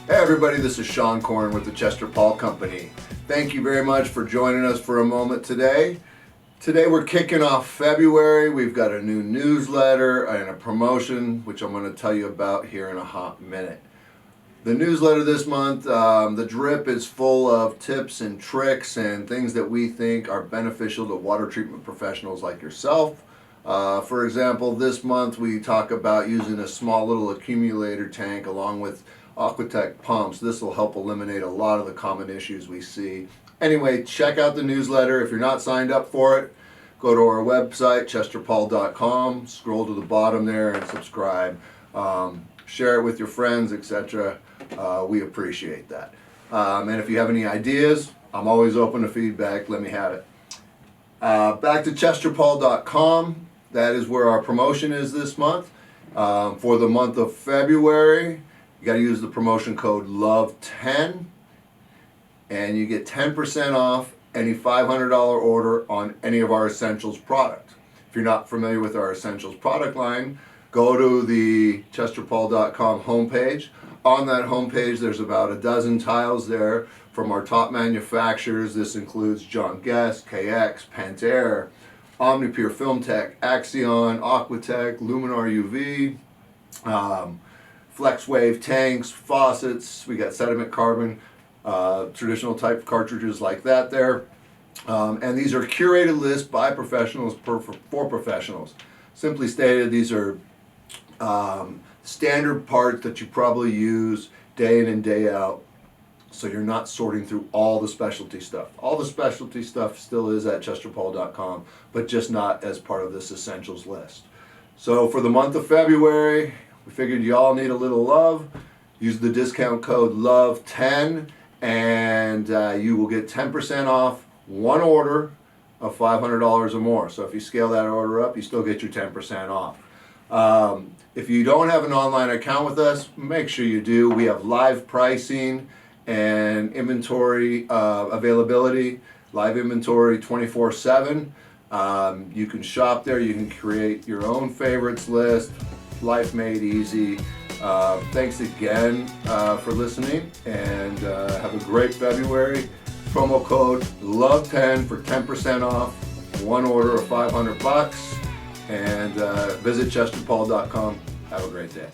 Hey everybody, this is Sean Corn with the Chester Paul Company. Thank you very much for joining us for a moment today. Today we're kicking off February. We've got a new newsletter and a promotion, which I'm going to tell you about here in a hot minute. The newsletter this month, the drip is full of tips and tricks and things that we think are beneficial to water treatment professionals like yourself. For example, this month we talk about using a small little accumulator tank along with Aquatech pumps. This will help eliminate a lot of the common issues we see. Anyway, check out the newsletter. If you're not signed up for it, go to our website, chesterpaul.com, scroll to the bottom there and subscribe. Share it with your friends, etc. We appreciate that. And if you have any ideas, I'm always open to feedback. Let me have it. Back to chesterpaul.com. That is where our promotion is this month. For the month of February, you got to use the promotion code LOVE10 and you get 10% off any $500 order on any of our Essentials product. If you're not familiar with our Essentials product line, go to the chesterpaul.com homepage. On that homepage, there's about a dozen tiles there from our top manufacturers. This includes John Guest, KX, Pentair, Omnipure FilmTech, Axion, Aquatech, Luminar UV, FlexWave tanks, faucets. We got sediment carbon, traditional type cartridges like that there. And these are curated lists by professionals for professionals. Simply stated, these are standard parts that you probably use day in and day out, so you're not sorting through all the specialty stuff. All the specialty stuff still is at chesterpaul.com, but just not as part of this Essentials list. So for the month of February, we figured you all need a little love. Use the discount code LOVE10 and you will get 10% off one order of $500 or more. So if you scale that order up, you still get your 10% off. If you don't have an online account with us, make sure you do. We have live pricing and inventory availability, live inventory 24/7. You can shop there, you can create your own favorites list. Life made easy. Thanks again for listening, and have a great February. Promo code LOVE10 for 10% off one order of $500, and visit chesterpaul.com. Have a great day.